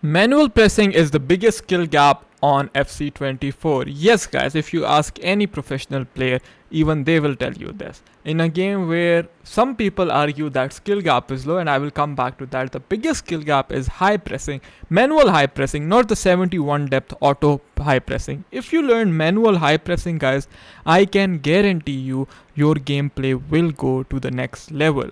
Manual pressing is the biggest skill gap on FC24. Yes, guys, if you ask any professional player, even they will tell you this. In a game where some people argue that skill gap is low, and I will come back to that, the biggest skill gap is high pressing, manual high pressing, not the 71 depth auto high pressing. If you learn manual high pressing, guys, I can guarantee you your gameplay will go to the next level.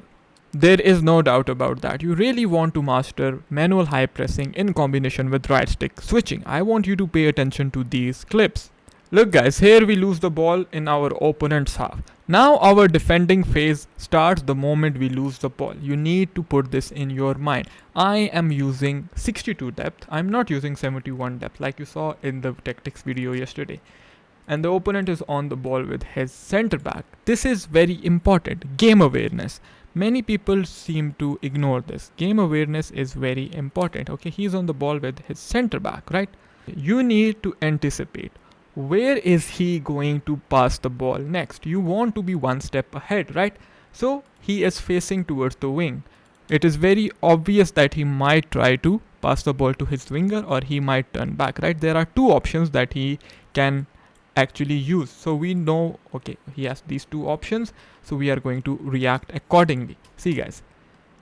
There is no doubt about that. You really want to master manual high pressing in combination with right stick switching. I want you to pay attention to these clips. Look guys, here we lose the ball in our opponent's half. Now our defending phase starts the moment we lose the ball. You need to put this in your mind. I am using 62 depth. I'm not using 71 depth like you saw in the tactics video yesterday. And the opponent is on the ball with his center back. This is very important. Game awareness. Many people seem to ignore this. Game awareness is very important. Okay, he's on the ball with his center back, right? You need to anticipate. Where is he going to pass the ball next? You want to be one step ahead, right? So he is facing towards the wing. It is very obvious that he might try to pass the ball to his winger, or he might turn back, right? There are two options that he can actually use. So we know, okay, he has these two options, so we are going to react accordingly. See guys,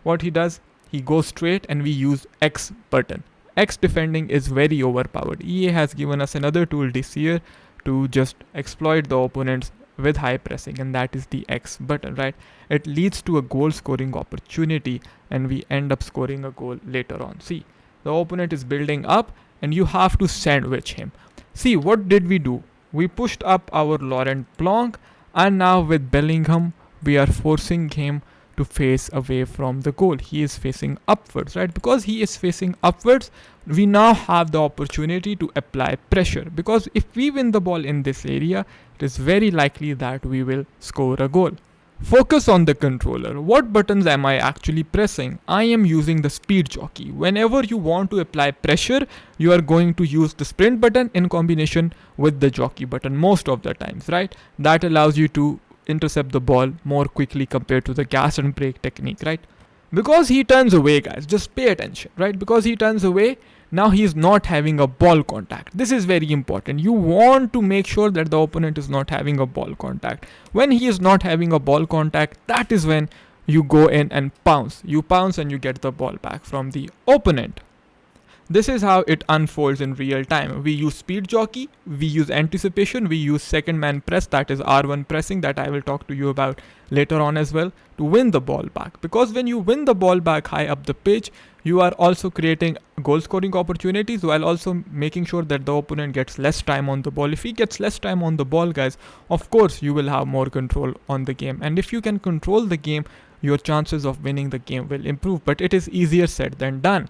what he does, he goes straight and we use X button. X defending is very overpowered. EA has given us another tool this year to just exploit the opponents with high pressing, and that is the X button, right? It leads to a goal scoring opportunity and we end up scoring a goal later on. See, the opponent is building up and you have to sandwich him. See, what did we do? We pushed up our Laurent Blanc, and now with Bellingham, we are forcing him to face away from the goal. He is facing upwards, right? Because he is facing upwards, we now have the opportunity to apply pressure. Because if we win the ball in this area, it is very likely that we will score a goal. Focus on the controller. What buttons am I actually pressing? I am using the speed jockey. Whenever you want to apply pressure, you are going to use the sprint button in combination with the jockey button most of the times, right? That allows you to intercept the ball more quickly compared to the gas and brake technique, right? Because he turns away, guys, just pay attention, right? Because he turns away, now he is not having a ball contact. This is very important. You want to make sure that the opponent is not having a ball contact. When he is not having a ball contact, that is when you go in and pounce. You pounce and you get the ball back from the opponent. This is how it unfolds in real time. We use speed jockey, we use anticipation, we use second man press, that is R1 pressing, that I will talk to you about later on as well, to win the ball back. Because when you win the ball back high up the pitch, you are also creating goal scoring opportunities while also making sure that the opponent gets less time on the ball. If he gets less time on the ball, guys, of course you will have more control on the game. And if you can control the game, your chances of winning the game will improve. But it is easier said than done.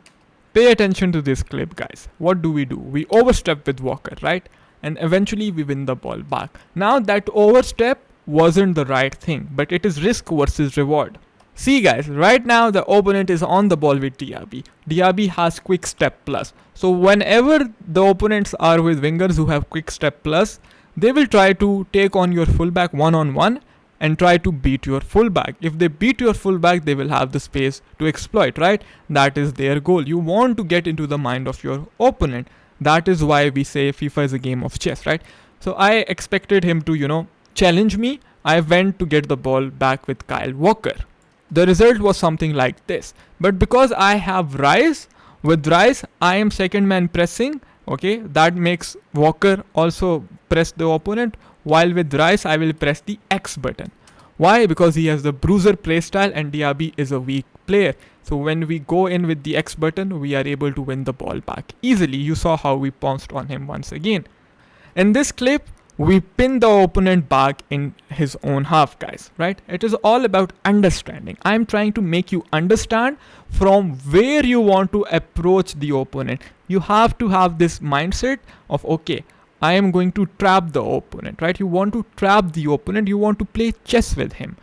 Pay attention to this clip, guys. What do? We overstep with Walker, right? And eventually we win the ball back. Now that overstep wasn't the right thing, but it is risk versus reward. See guys, right now the opponent is on the ball with Diaby. Diaby has quick step plus. So whenever the opponents are with wingers who have quick step plus, they will try to take on your fullback one-on-one and try to beat your fullback. If they beat your fullback, they will have the space to exploit, right? That is their goal. You want to get into the mind of your opponent. That is why we say FIFA is a game of chess, right? So I expected him to, challenge me. I went to get the ball back with Kyle Walker. The result was something like this. But because I have Rice, with Rice, I am second man pressing. Okay, that makes Walker also press the opponent. While with Rice, I will press the X button. Why? Because he has the bruiser playstyle and Diaby is a weak player. So when we go in with the X button, we are able to win the ball back easily. You saw how we pounced on him once again. In this clip, we pin the opponent back in his own half, guys, right? It is all about understanding. I am trying to make you understand from where you want to approach the opponent. You have to have this mindset of, okay, I am going to trap the opponent, right? You want to trap the opponent. You want to play chess with him.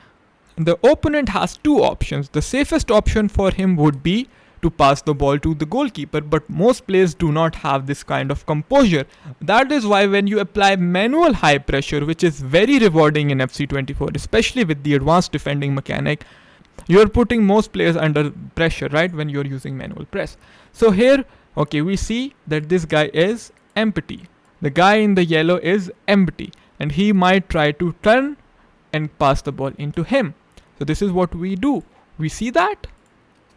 The opponent has two options. The safest option for him would be to pass the ball to the goalkeeper, but most players do not have this kind of composure. That is why when you apply manual high pressure, which is very rewarding in FC24, especially with the advanced defending mechanic, you are putting most players under pressure, right, when you're using manual press. So here Okay, we see that this guy is empty. The guy in the yellow is empty, and he might try to turn and pass the ball into him. So this is what we do. We see that,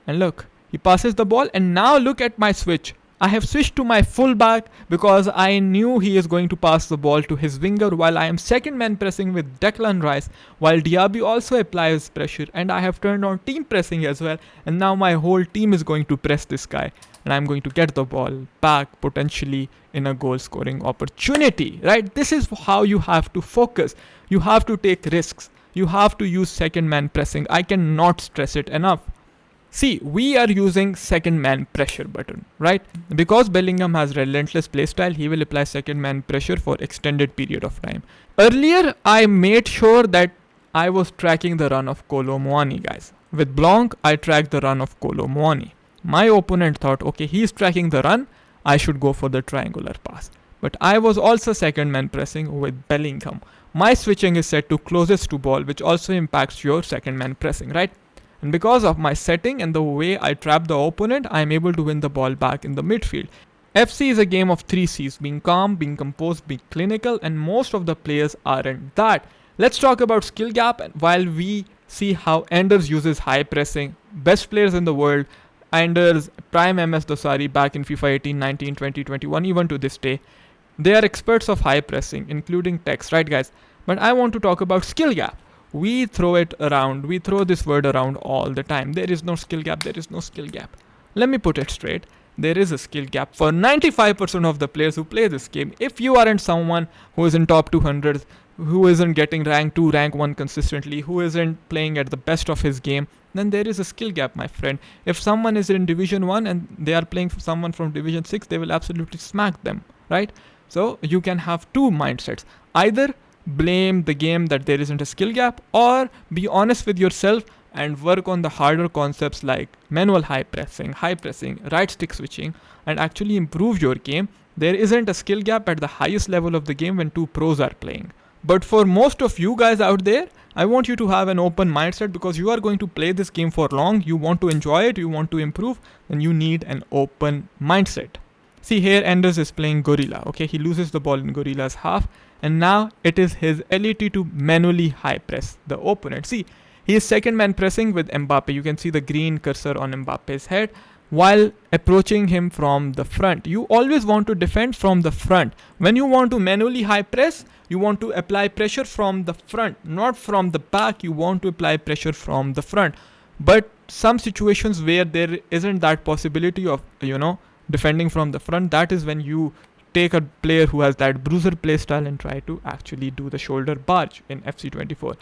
and look, he passes the ball, and now look at my switch. I have switched to my fullback because I knew he is going to pass the ball to his winger while I am second man pressing with Declan Rice, while Diaby also applies pressure, and I have turned on team pressing as well, and now my whole team is going to press this guy, and I'm going to get the ball back potentially in a goal scoring opportunity, right? This is how you have to focus. You have to take risks. You have to use second man pressing. I cannot stress it enough. See, we are using second man pressure button, right? Because Bellingham has relentless playstyle, he will apply second man pressure for extended period of time. Earlier, I made sure that I was tracking the run of Kolo Muani, guys. With Blanc, I tracked the run of Kolo Muani. My opponent thought, okay, he's tracking the run, I should go for the triangular pass. But I was also second man pressing with Bellingham. My switching is set to closest to ball, which also impacts your second man pressing, right? And because of my setting and the way I trap the opponent, I am able to win the ball back in the midfield. FC is a game of 3 C's, being calm, being composed, being clinical, and most of the players aren't that. Let's talk about skill gap while we see how Enders uses high pressing. Best players in the world, Enders, Prime MS Dosari back in FIFA 18, 19, 20, 21, even to this day. They are experts of high pressing, including Tex, right guys? But I want to talk about skill gap. We throw it around, we throw this word around all the time. There is no skill gap, there is no skill gap. Let me put it straight. There is a skill gap for 95% of the players who play this game. If you aren't someone who is in top 200, who isn't getting rank 2, rank 1 consistently, who isn't playing at the best of his game, then there is a skill gap, my friend. If someone is in Division 1 and they are playing for someone from Division 6, they will absolutely smack them, right? So you can have two mindsets. Either blame the game that there isn't a skill gap, or be honest with yourself and work on the harder concepts like manual high pressing, right stick switching, and actually improve your game. There isn't a skill gap at the highest level of the game when two pros are playing. But for most of you guys out there, I want you to have an open mindset, because you are going to play this game for long, you want to enjoy it, you want to improve, then you need an open mindset. See here, Enders is playing Gorilla, okay? He loses the ball in Gorilla's half, and now it is his ability to manually high press the opponent. See, he is second man pressing with Mbappe. You can see the green cursor on Mbappe's head while approaching him from the front. You always want to defend from the front. When you want to manually high press, you want to apply pressure from the front, not from the back. You want to apply pressure from the front. But some situations where there isn't that possibility of, defending from the front, that is when you take a player who has that bruiser playstyle and try to actually do the shoulder barge in FC24.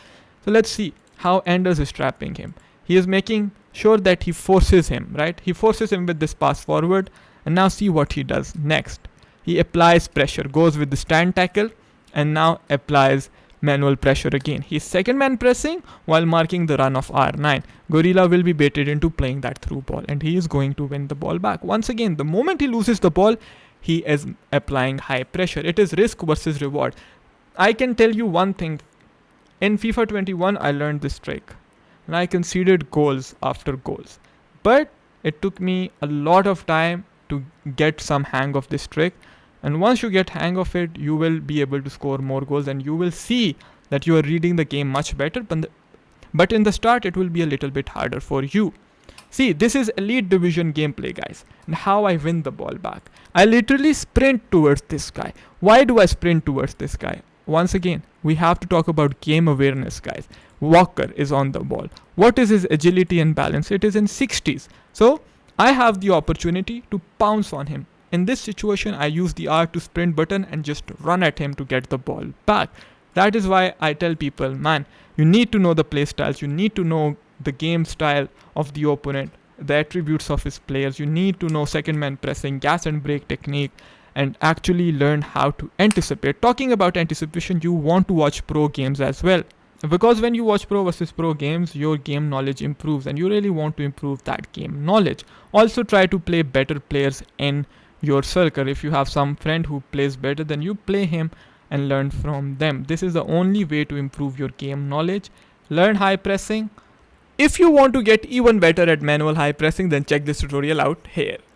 So let's see how Enders is trapping him. He is making sure that he forces him, right? He forces him with this pass forward, and now see what he does next. He applies pressure, goes with the stand tackle, and now applies manual pressure again. He's second man pressing while marking the run of R9. Gorilla will be baited into playing that through ball, and he is going to win the ball back. Once again, the moment he loses the ball, he is applying high pressure. It is risk versus reward. I can tell you one thing. In FIFA 21, I learned this trick, and I conceded goals after goals. But it took me a lot of time to get some hang of this trick. And once you get hang of it, you will be able to score more goals, and you will see that you are reading the game much better. But in the start, it will be a little bit harder for you. See, this is Elite Division gameplay, guys, and how I win the ball back. I literally sprint towards this guy. Why do I sprint towards this guy? Once again, we have to talk about game awareness, guys. Walker is on the ball. What is his agility and balance? It is in 60s. So I have the opportunity to pounce on him. In this situation, I use the R to sprint button and just run at him to get the ball back. That is why I tell people, man, you need to know the play styles. You need to know the game style of the opponent, the attributes of his players. You need to know second man pressing, gas and brake technique, and actually learn how to anticipate. Talking about anticipation, you want to watch pro games as well, because when you watch pro versus pro games, your game knowledge improves, and you really want to improve that game knowledge. Also try to play better players in your circle. If you have some friend who plays better, then you play him and learn from them. This is the only way to improve your game knowledge. Learn high pressing. If you want to get even better at manual high pressing, then check this tutorial out here.